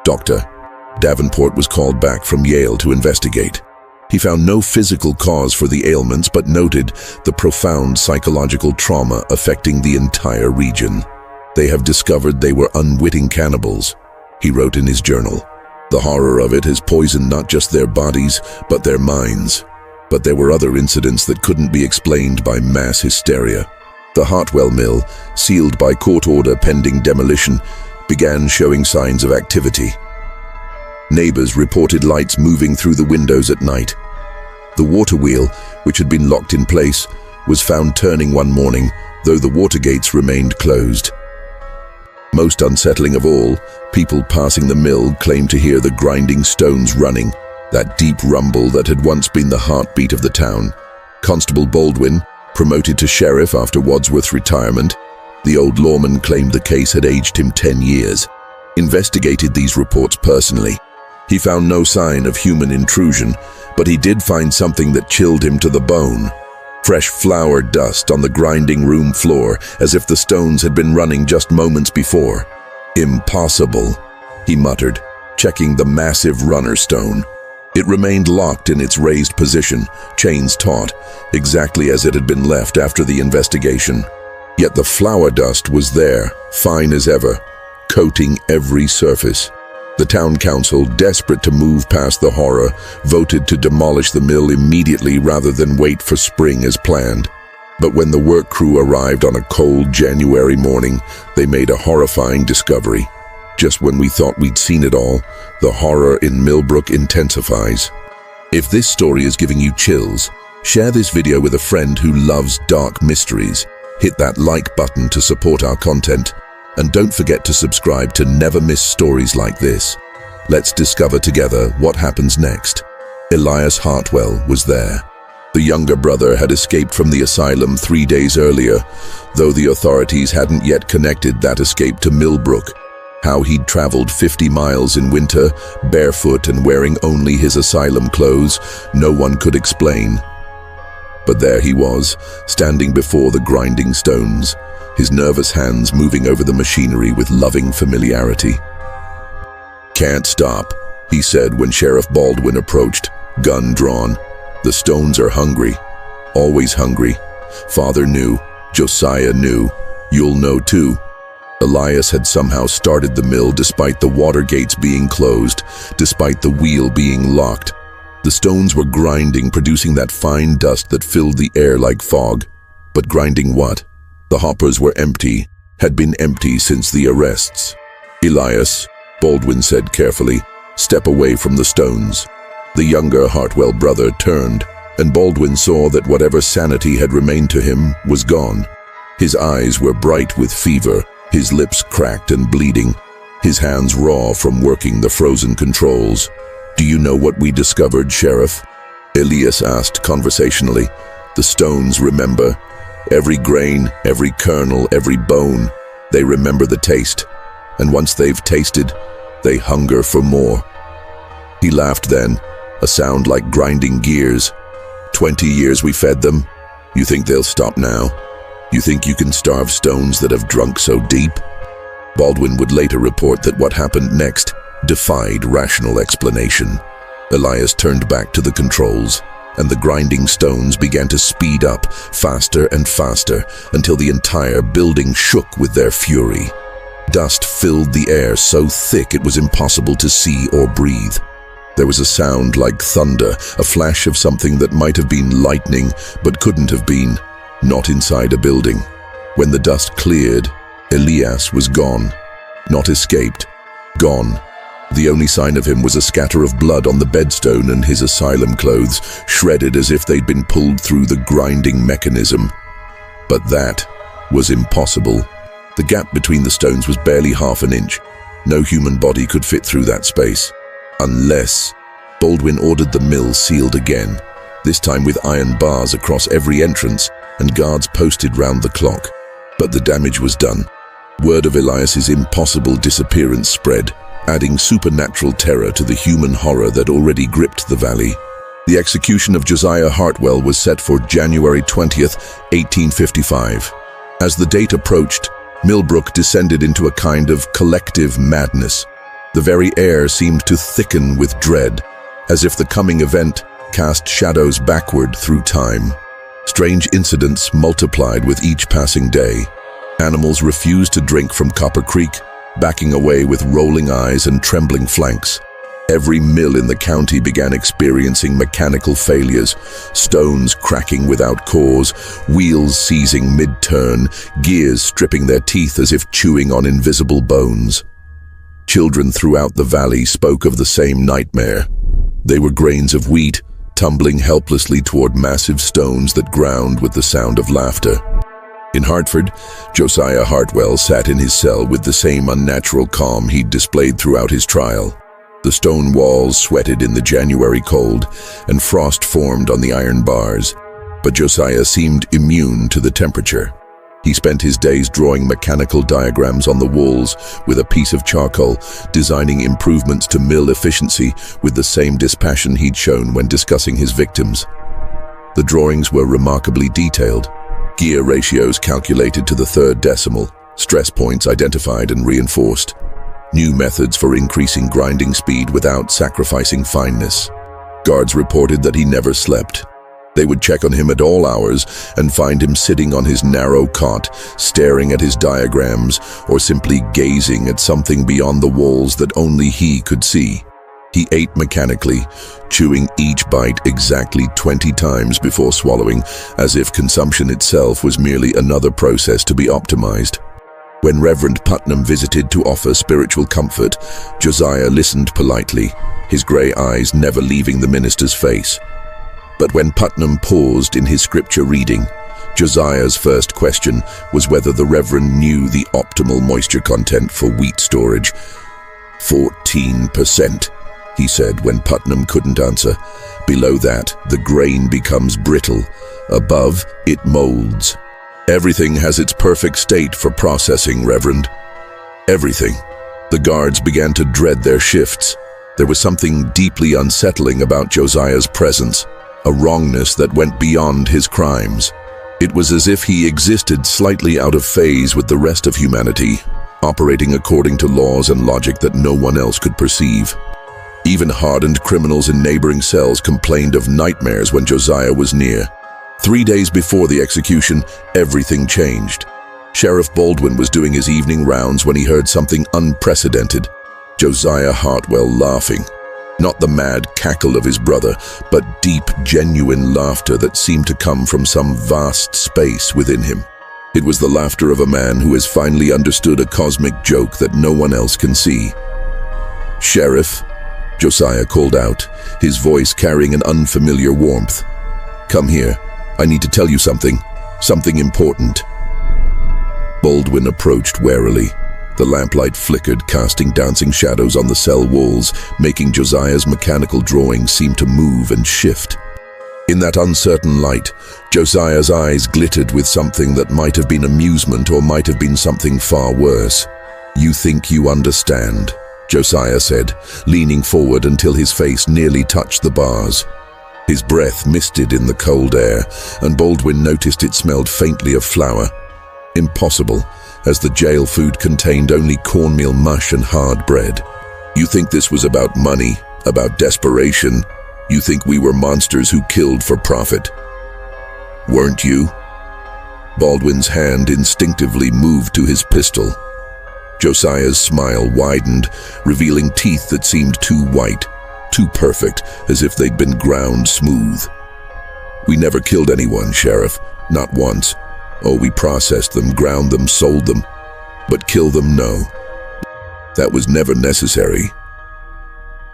Speaker 1: Dr. Davenport was called back from Yale to investigate. He found no physical cause for the ailments, but noted the profound psychological trauma affecting the entire region. They have discovered they were unwitting cannibals, he wrote in his journal. The horror of it has poisoned not just their bodies, but their minds. But there were other incidents that couldn't be explained by mass hysteria. The Hartwell mill, sealed by court order pending demolition, began showing signs of activity. Neighbors reported lights moving through the windows at night. The water wheel, which had been locked in place, was found turning one morning, though the water gates remained closed. Most unsettling of all, people passing the mill claimed to hear the grinding stones running, that deep rumble that had once been the heartbeat of the town. Constable Baldwin, promoted to sheriff after Wadsworth's retirement, the old lawman claimed the case had aged him 10 years, investigated these reports personally. He found no sign of human intrusion, but he did find something that chilled him to the bone. Fresh flour dust on the grinding room floor, as if the stones had been running just moments before. Impossible, he muttered, checking the massive runner stone. It remained locked in its raised position, chains taut, exactly as it had been left after the investigation. Yet the flour dust was there, fine as ever, coating every surface. The town council, desperate to move past the horror, voted to demolish the mill immediately rather than wait for spring as planned. But when the work crew arrived on a cold January morning, they made a horrifying discovery. Just when we thought we'd seen it all, the horror in Millbrook intensifies. If this story is giving you chills, share this video with a friend who loves dark mysteries. Hit that like button to support our content, and don't forget to subscribe to never miss stories like this. Let's discover together what happens next. Elias Hartwell was there. The younger brother had escaped from the asylum 3 days earlier, though the authorities hadn't yet connected that escape to Millbrook. How he'd traveled 50 miles in winter, barefoot and wearing only his asylum clothes, no one could explain. But there he was, standing before the grinding stones, his nervous hands moving over the machinery with loving familiarity. "Can't stop," he said when Sheriff Baldwin approached, gun drawn. "The stones are hungry, always hungry. Father knew, Josiah knew, you'll know too." Elias had somehow started the mill despite the water gates being closed, despite the wheel being locked. The stones were grinding, producing that fine dust that filled the air like fog. But grinding what? The hoppers were empty, had been empty since the arrests. "Elias," Baldwin said carefully, "step away from the stones." The younger Hartwell brother turned, and Baldwin saw that whatever sanity had remained to him was gone. His eyes were bright with fever, his lips cracked and bleeding, his hands raw from working the frozen controls. "Do you know what we discovered, Sheriff?" Elias asked conversationally. "The stones remember. Every grain, every kernel, every bone. They remember the taste. And once they've tasted, they hunger for more." He laughed then, a sound like grinding gears. 20 years we fed them. You think they'll stop now? You think you can starve stones that have drunk so deep? Baldwin would later report that what happened next defied rational explanation. Elias turned back to the controls, and the grinding stones began to speed up faster and faster until the entire building shook with their fury. Dust filled the air so thick it was impossible to see or breathe. There was a sound like thunder, a flash of something that might have been lightning but couldn't have been. Not inside a building. When the dust cleared, Elias was gone. Not escaped. Gone. The only sign of him was a scatter of blood on the bedstone and his asylum clothes, shredded as if they'd been pulled through the grinding mechanism. But that was impossible. The gap between the stones was barely half an inch. No human body could fit through that space. Unless Baldwin ordered the mill sealed again, this time with iron bars across every entrance and guards posted round the clock. But the damage was done. Word of Elias's impossible disappearance spread, adding supernatural terror to the human horror that already gripped the valley. The execution of Josiah Hartwell was set for January 20th, 1855. As the date approached, Millbrook descended into a kind of collective madness. The very air seemed to thicken with dread, as if the coming event cast shadows backward through time. Strange incidents multiplied with each passing day. Animals refused to drink from Copper Creek, backing away with rolling eyes and trembling flanks. Every mill in the county began experiencing mechanical failures, stones cracking without cause, wheels seizing mid-turn, gears stripping their teeth as if chewing on invisible bones. Children throughout the valley spoke of the same nightmare. They were grains of wheat, tumbling helplessly toward massive stones that ground with the sound of laughter. In Hartford, Josiah Hartwell sat in his cell with the same unnatural calm he'd displayed throughout his trial. The stone walls sweated in the January cold, and frost formed on the iron bars, but Josiah seemed immune to the temperature. He spent his days drawing mechanical diagrams on the walls with a piece of charcoal, designing improvements to mill efficiency with the same dispassion he'd shown when discussing his victims. The drawings were remarkably detailed. Gear ratios calculated to the third decimal, stress points identified and reinforced. New methods for increasing grinding speed without sacrificing fineness. Guards reported that he never slept. They would check on him at all hours and find him sitting on his narrow cot, staring at his diagrams or simply gazing at something beyond the walls that only he could see. He ate mechanically, chewing each bite exactly 20 times before swallowing, as if consumption itself was merely another process to be optimized. When Reverend Putnam visited to offer spiritual comfort, Josiah listened politely, his gray eyes never leaving the minister's face. But when Putnam paused in his scripture reading, Josiah's first question was whether the Reverend knew the optimal moisture content for wheat storage. 14%, he said when Putnam couldn't answer. Below that, the grain becomes brittle. Above, it molds. Everything has its perfect state for processing, Reverend. Everything. The guards began to dread their shifts. There was something deeply unsettling about Josiah's presence, a wrongness that went beyond his crimes. It was as if he existed slightly out of phase with the rest of humanity, operating according to laws and logic that no one else could perceive. Even hardened criminals in neighboring cells complained of nightmares when Josiah was near. 3 days before the execution, everything changed. Sheriff Baldwin was doing his evening rounds when he heard something unprecedented. Josiah Hartwell laughing. Not the mad cackle of his brother, but deep, genuine laughter that seemed to come from some vast space within him. It was the laughter of a man who has finally understood a cosmic joke that no one else can see. "Sheriff," Josiah called out, his voice carrying an unfamiliar warmth. "Come here. I need to tell you something important." Baldwin approached warily. The lamplight flickered, casting dancing shadows on the cell walls, making Josiah's mechanical drawings seem to move and shift. In that uncertain light, Josiah's eyes glittered with something that might have been amusement or might have been something far worse. "You think you understand," Josiah said, leaning forward until his face nearly touched the bars. His breath misted in the cold air, and Baldwin noticed it smelled faintly of flour. Impossible, as the jail food contained only cornmeal mush and hard bread. "You think this was about money, about desperation? You think we were monsters who killed for profit? Weren't you?" Baldwin's hand instinctively moved to his pistol. Josiah's smile widened, revealing teeth that seemed too white, too perfect, as if they'd been ground smooth. "We never killed anyone, Sheriff. Not once. Oh, we processed them, ground them, sold them. But kill them, no. That was never necessary."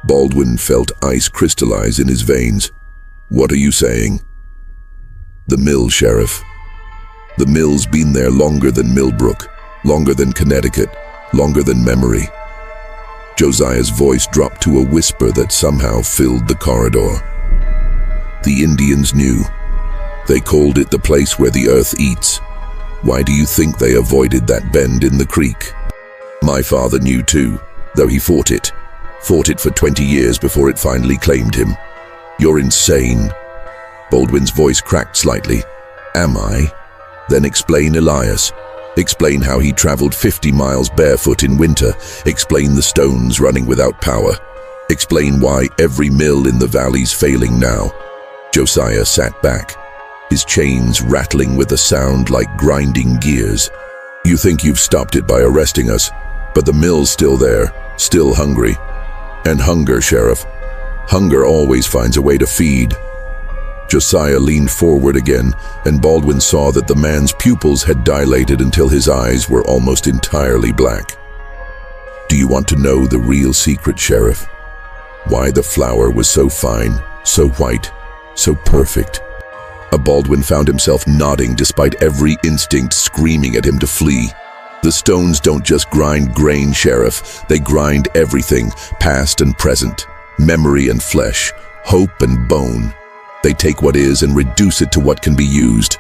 Speaker 1: Baldwin felt ice crystallize in his veins. "What are you saying?" "The mill, Sheriff. The mill's been there longer than Millbrook, longer than Connecticut, longer than memory." Josiah's voice dropped to a whisper that somehow filled the corridor. "The Indians knew. They called it the place where the earth eats. Why do you think they avoided that bend in the creek? My father knew too, though he fought it for 20 years before it finally claimed him." "You're insane." Baldwin's voice cracked slightly. "Am I? Then explain Elias. Explain how he traveled 50 miles barefoot in winter. Explain the stones running without power. Explain why every mill in the valley's failing now." Josiah sat back, his chains rattling with a sound like grinding gears. "You think you've stopped it by arresting us, but the mill's still there, still hungry. And hunger, Sheriff. Hunger always finds a way to feed." Josiah leaned forward again, and Baldwin saw that the man's pupils had dilated until his eyes were almost entirely black. "Do you want to know the real secret, Sheriff? Why the flour was so fine, so white, so perfect?" Baldwin found himself nodding despite every instinct screaming at him to flee. "The stones don't just grind grain, Sheriff. They grind everything, past and present, memory and flesh, hope and bone. They take what is and reduce it to what can be used.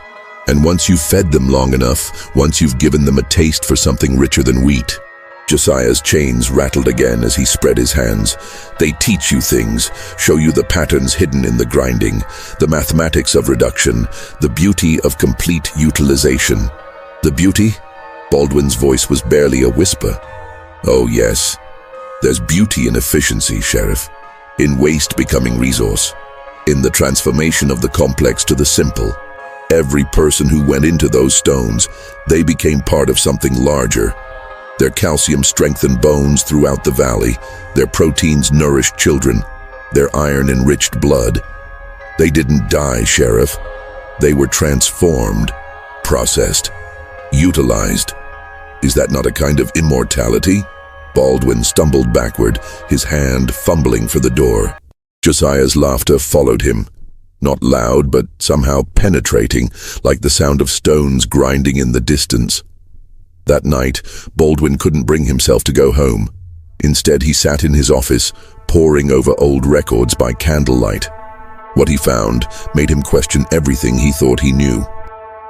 Speaker 1: And once you've fed them long enough, once you've given them a taste for something richer than wheat." Josiah's chains rattled again as he spread his hands. "They teach you things, show you the patterns hidden in the grinding, the mathematics of reduction, the beauty of complete utilization." "The beauty?" Baldwin's voice was barely a whisper. "Oh yes, there's beauty in efficiency, Sheriff. In waste becoming resource, in the transformation of the complex to the simple. Every person who went into those stones, they became part of something larger. Their calcium strengthened bones throughout the valley, their proteins nourished children, their iron enriched blood. They didn't die, Sheriff. They were transformed, processed, utilized. Is that not a kind of immortality? Baldwin stumbled backward, his hand fumbling for the door. Josiah's laughter followed him. Not loud, but somehow penetrating, like the sound of stones grinding in the distance. That night, Baldwin couldn't bring himself to go home. Instead, he sat in his office, poring over old records by candlelight. What he found made him question everything he thought he knew.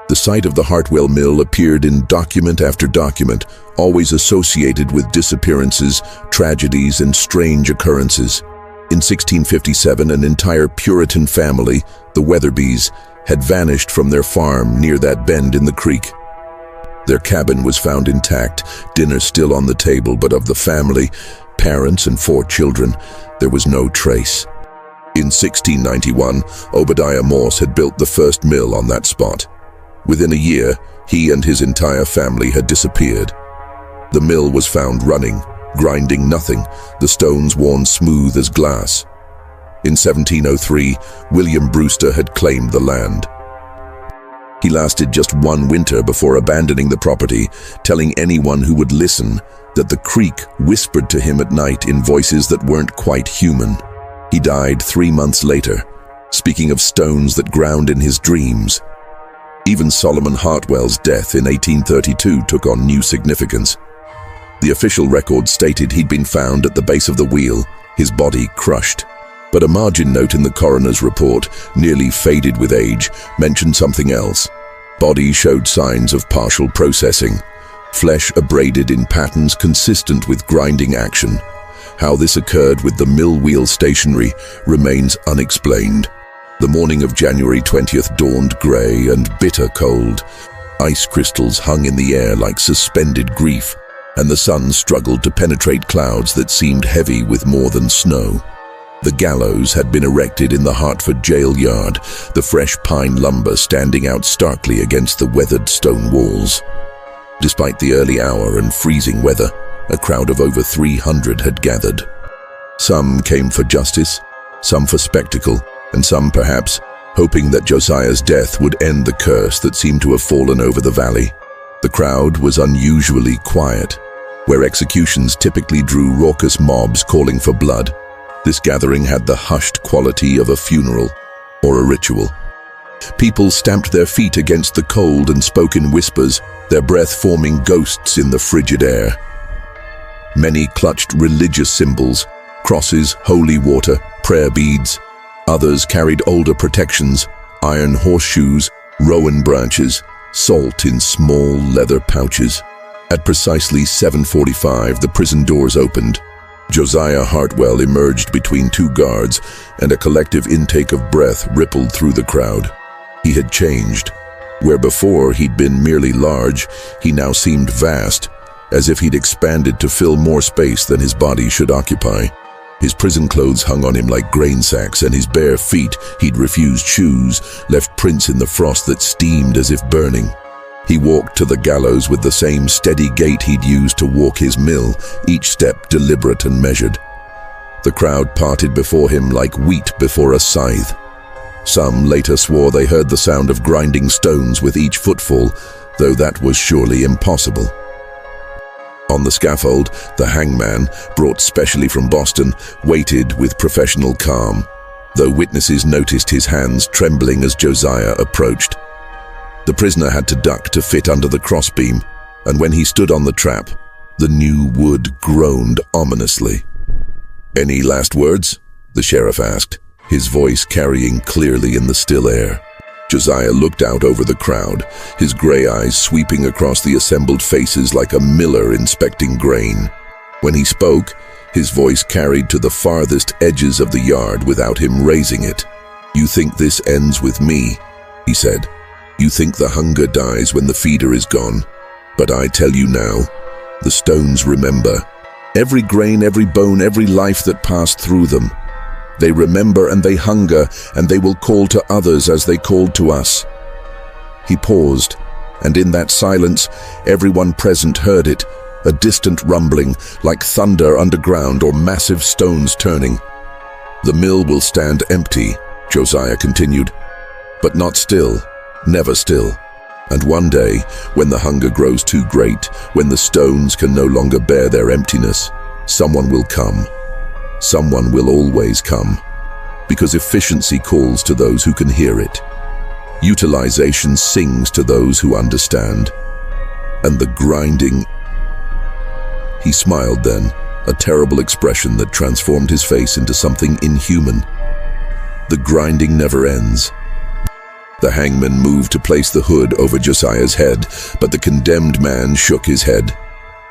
Speaker 1: The site of the Hartwell mill appeared in document after document, always associated with disappearances, tragedies, and strange occurrences. In 1657, an entire Puritan family, the Weatherbys, had vanished from their farm near that bend in the creek. Their cabin was found intact, dinner still on the table, but of the family, parents and 4 children, there was no trace. In 1691, Obadiah Morse had built the first mill on that spot. Within a year, he and his entire family had disappeared. The mill was found running, grinding nothing, the stones worn smooth as glass. In 1703, William Brewster had claimed the land. He lasted just 1 winter before abandoning the property, telling anyone who would listen that the creek whispered to him at night in voices that weren't quite human. He died 3 months later, speaking of stones that ground in his dreams. Even Solomon Hartwell's death in 1832 took on new significance. The official record stated he'd been found at the base of the wheel, his body crushed. But a margin note in the coroner's report, nearly faded with age, mentioned something else. Body showed signs of partial processing, flesh abraded in patterns consistent with grinding action. How this occurred with the mill wheel stationary remains unexplained. The morning of January 20th dawned grey and bitter cold. Ice crystals hung in the air like suspended grief, and the sun struggled to penetrate clouds that seemed heavy with more than snow. The gallows had been erected in the Hartford jail yard, the fresh pine lumber standing out starkly against the weathered stone walls. Despite the early hour and freezing weather, a crowd of over 300 had gathered. Some came for justice, some for spectacle, and some perhaps hoping that Josiah's death would end the curse that seemed to have fallen over the valley. The crowd was unusually quiet. Where executions typically drew raucous mobs calling for blood, this gathering had the hushed quality of a funeral or a ritual. People stamped their feet against the cold and spoke in whispers, their breath forming ghosts in the frigid air. Many clutched religious symbols, crosses, holy water, prayer beads. Others carried older protections, iron horseshoes, rowan branches, salt in small leather pouches. At precisely 7:45, the prison doors opened. Josiah Hartwell emerged between 2 guards, and a collective intake of breath rippled through the crowd. He had changed. Where before he'd been merely large, he now seemed vast, as if he'd expanded to fill more space than his body should occupy. His prison clothes hung on him like grain sacks, and his bare feet, he'd refused shoes, left prints in the frost that steamed as if burning. He walked to the gallows with the same steady gait he'd used to walk his mill, each step deliberate and measured. The crowd parted before him like wheat before a scythe. Some later swore they heard the sound of grinding stones with each footfall, though that was surely impossible. On the scaffold, the hangman, brought specially from Boston, waited with professional calm, though witnesses noticed his hands trembling as Josiah approached. The prisoner had to duck to fit under the crossbeam, and when he stood on the trap, the new wood groaned ominously. "Any last words?" the sheriff asked, his voice carrying clearly in the still air. Josiah looked out over the crowd, his gray eyes sweeping across the assembled faces like a miller inspecting grain. When he spoke, his voice carried to the farthest edges of the yard without him raising it. "You think this ends with me," he said. "You think the hunger dies when the feeder is gone. But I tell you now, the stones remember. Every grain, every bone, every life that passed through them. They remember and they hunger, and they will call to others as they called to us." He paused, and in that silence, everyone present heard it, a distant rumbling, like thunder underground or massive stones turning. "The mill will stand empty," Josiah continued, "but not still, never still. And one day, when the hunger grows too great, when the stones can no longer bear their emptiness, someone will come. Someone will always come, because efficiency calls to those who can hear it. Utilization sings to those who understand. And the grinding—" He smiled then, a terrible expression that transformed his face into something inhuman. "The grinding never ends." The hangman moved to place the hood over Josiah's head, but the condemned man shook his head.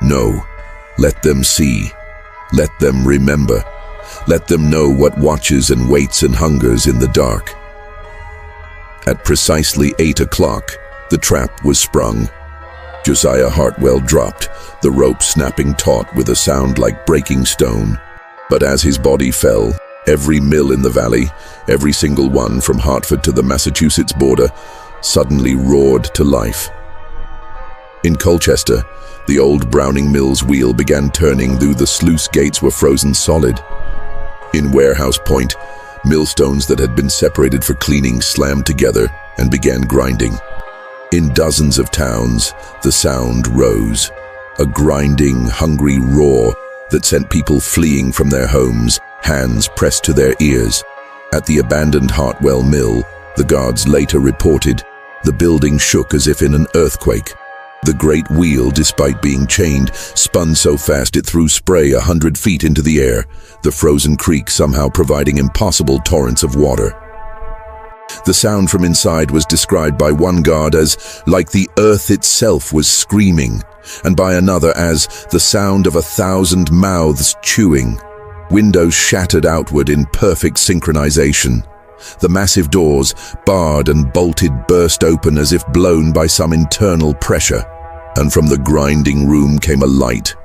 Speaker 1: "No, let them see. Let them remember. Let them know what watches and waits and hungers in the dark." At precisely 8 o'clock, the trap was sprung. Josiah Hartwell dropped, the rope snapping taut with a sound like breaking stone. But as his body fell, every mill in the valley, every single one from Hartford to the Massachusetts border, suddenly roared to life. In Colchester, the old Browning Mill's wheel began turning, though the sluice gates were frozen solid. In Warehouse Point, millstones that had been separated for cleaning slammed together and began grinding. In dozens of towns, the sound rose, a grinding, hungry roar that sent people fleeing from their homes, hands pressed to their ears. At the abandoned Hartwell Mill, the guards later reported, the building shook as if in an earthquake. The great wheel, despite being chained, spun so fast it threw spray 100 feet into the air, the frozen creek somehow providing impossible torrents of water. The sound from inside was described by one guard as like the earth itself was screaming, and by another as the sound of 1,000 mouths chewing. Windows shattered outward in perfect synchronization. The massive doors, barred and bolted, burst open as if blown by some internal pressure. And from the grinding room came a light.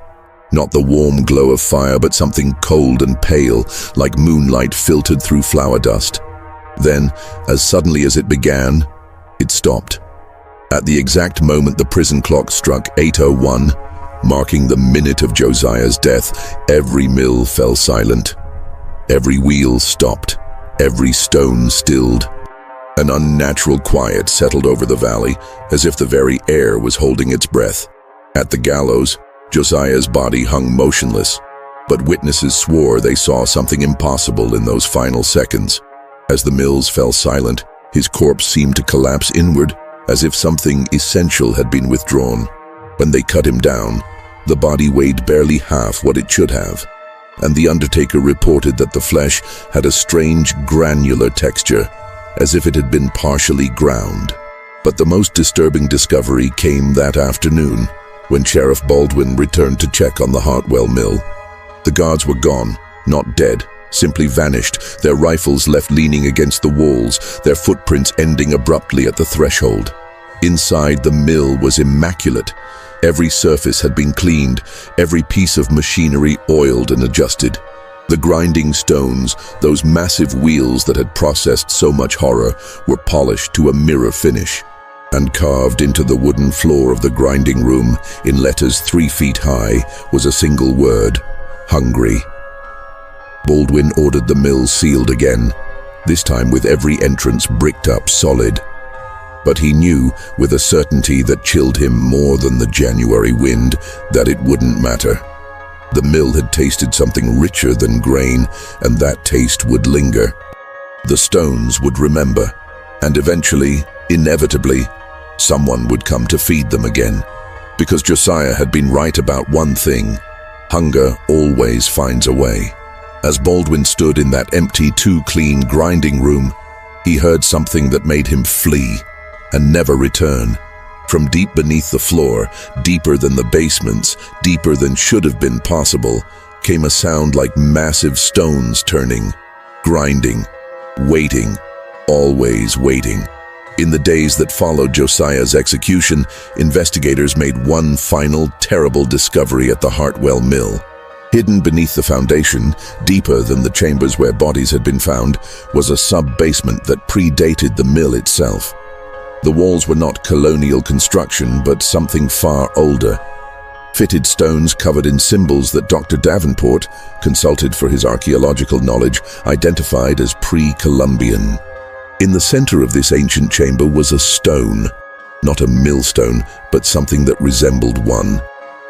Speaker 1: Not the warm glow of fire, but something cold and pale, like moonlight filtered through flour dust. Then, as suddenly as it began, it stopped. At the exact moment the prison clock struck 8:01, marking the minute of Josiah's death, every mill fell silent. Every wheel stopped, every stone stilled. An unnatural quiet settled over the valley, as if the very air was holding its breath. At the gallows, Josiah's body hung motionless, but witnesses swore they saw something impossible in those final seconds. As the mills fell silent, his corpse seemed to collapse inward, as if something essential had been withdrawn. When they cut him down, the body weighed barely half what it should have, and the undertaker reported that the flesh had a strange granular texture, as if it had been partially ground. But the most disturbing discovery came that afternoon, when Sheriff Baldwin returned to check on the Hartwell Mill. The guards were gone, not dead, simply vanished, their rifles left leaning against the walls, their footprints ending abruptly at the threshold. Inside, the mill was immaculate. Every surface had been cleaned, every piece of machinery oiled and adjusted. The grinding stones, those massive wheels that had processed so much horror, were polished to a mirror finish. And carved into the wooden floor of the grinding room, in letters 3 feet high, was a single word: hungry. Baldwin ordered the mill sealed again, this time with every entrance bricked up solid. But he knew, with a certainty that chilled him more than the January wind, that it wouldn't matter. The mill had tasted something richer than grain, and that taste would linger. The stones would remember, and eventually, inevitably, someone would come to feed them again. Because Josiah had been right about one thing: hunger always finds a way. As Baldwin stood in that empty, too-clean grinding room, he heard something that made him flee and never return. From deep beneath the floor, deeper than the basements, deeper than should have been possible, came a sound like massive stones turning, grinding, waiting, always waiting. In the days that followed Josiah's execution, investigators made one final, terrible discovery at the Hartwell Mill. Hidden beneath the foundation, deeper than the chambers where bodies had been found, was a sub-basement that predated the mill itself. The walls were not colonial construction, but something far older. Fitted stones covered in symbols that Dr. Davenport, consulted for his archaeological knowledge, identified as pre-Columbian. In the center of this ancient chamber was a stone, not a millstone, but something that resembled one,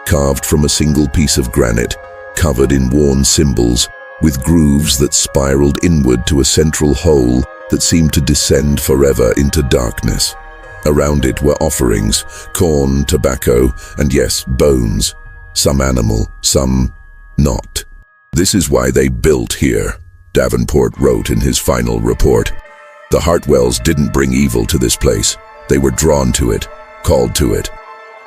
Speaker 1: carved from a single piece of granite, covered in worn symbols, with grooves that spiraled inward to a central hole that seemed to descend forever into darkness. Around it were offerings, corn, tobacco, and yes, bones. Some animal, some not. "This is why they built here," Davenport wrote in his final report. "The Hartwells didn't bring evil to this place. They were drawn to it, called to it.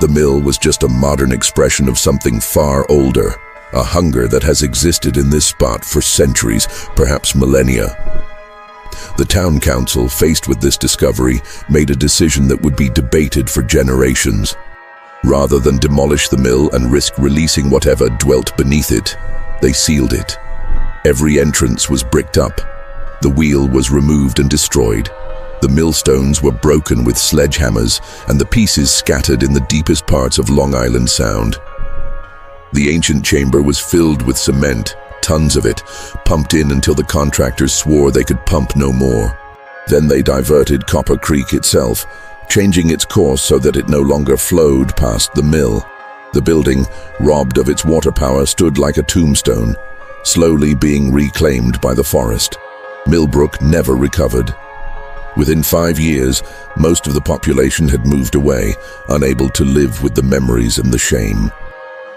Speaker 1: The mill was just a modern expression of something far older, a hunger that has existed in this spot for centuries, perhaps millennia." The town council, faced with this discovery, made a decision that would be debated for generations. Rather than demolish the mill and risk releasing whatever dwelt beneath it, they sealed it. Every entrance was bricked up. The wheel was removed and destroyed. The millstones were broken with sledgehammers and the pieces scattered in the deepest parts of Long Island Sound. The ancient chamber was filled with cement, tons of it, pumped in until the contractors swore they could pump no more. Then they diverted Copper Creek itself, changing its course so that it no longer flowed past the mill. The building, robbed of its water power, stood like a tombstone, slowly being reclaimed by the forest. Millbrook never recovered. Within 5 years, most of the population had moved away, unable to live with the memories and the shame.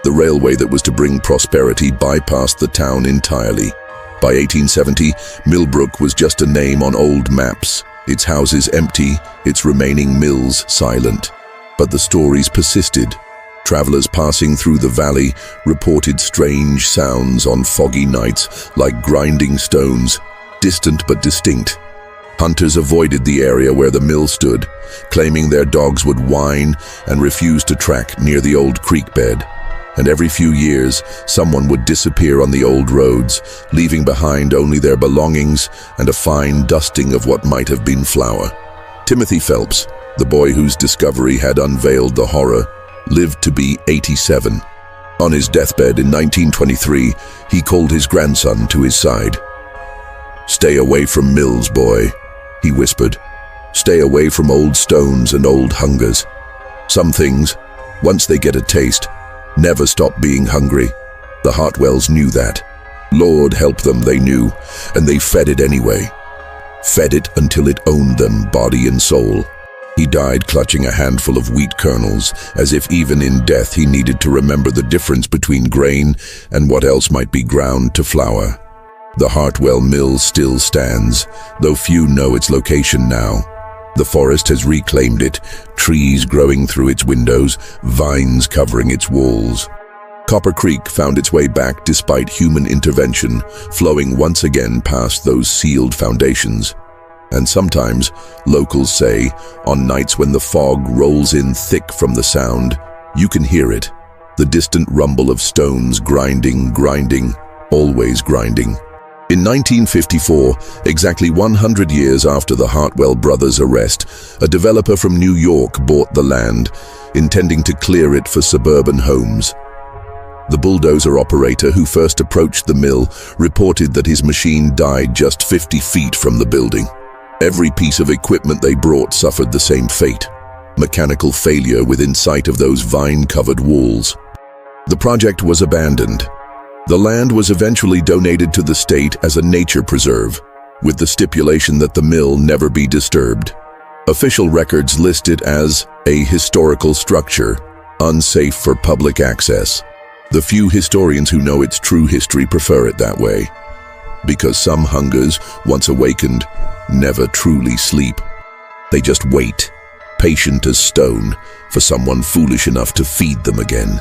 Speaker 1: The railway that was to bring prosperity bypassed the town entirely. By 1870, Millbrook was just a name on old maps, its houses empty, its remaining mills silent. But the stories persisted. Travelers passing through the valley reported strange sounds on foggy nights, like grinding stones, distant but distinct. Hunters avoided the area where the mill stood, claiming their dogs would whine and refuse to track near the old creek bed. And every few years, someone would disappear on the old roads, leaving behind only their belongings and a fine dusting of what might have been flour. Timothy Phelps, the boy whose discovery had unveiled the horror, lived to be 87. On his deathbed in 1923, he called his grandson to his side. "Stay away from mills, boy," he whispered. "Stay away from old stones and old hungers. Some things, once they get a taste, never stop being hungry." The Hartwells knew that. Lord help them, they knew, and they fed it anyway. Fed it until it owned them, body and soul. He died clutching a handful of wheat kernels, as if even in death he needed to remember the difference between grain and what else might be ground to flour. The Hartwell Mill still stands, though few know its location now. The forest has reclaimed it, trees growing through its windows, vines covering its walls. Copper Creek found its way back despite human intervention, flowing once again past those sealed foundations. And sometimes, locals say, on nights when the fog rolls in thick from the sound, you can hear it, the distant rumble of stones grinding, always grinding. In 1954, exactly 100 years after the Hartwell Brothers' arrest, a developer from New York bought the land, intending to clear it for suburban homes. The bulldozer operator who first approached the mill reported that his machine died just 50 feet from the building. Every piece of equipment they brought suffered the same fate: mechanical failure within sight of those vine-covered walls. The project was abandoned. The land was eventually donated to the state as a nature preserve, with the stipulation that the mill never be disturbed. Official records list it as a historical structure, unsafe for public access. The few historians who know its true history prefer it that way, because some hungers, once awakened, never truly sleep. They just wait, patient as stone, for someone foolish enough to feed them again.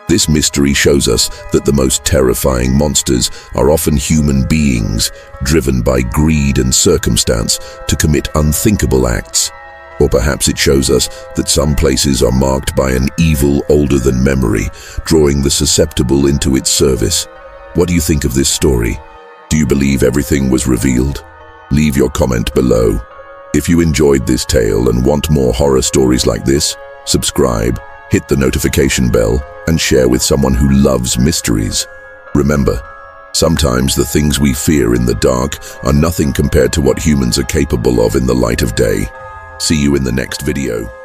Speaker 1: This mystery shows us that the most terrifying monsters are often human beings, driven by greed and circumstance to commit unthinkable acts. Or perhaps it shows us that some places are marked by an evil older than memory, drawing the susceptible into its service. What do you think of this story? Do you believe everything was revealed? Leave your comment below. If you enjoyed this tale and want more horror stories like this, subscribe, hit the notification bell, and share with someone who loves mysteries. Remember, sometimes the things we fear in the dark are nothing compared to what humans are capable of in the light of day. See you in the next video.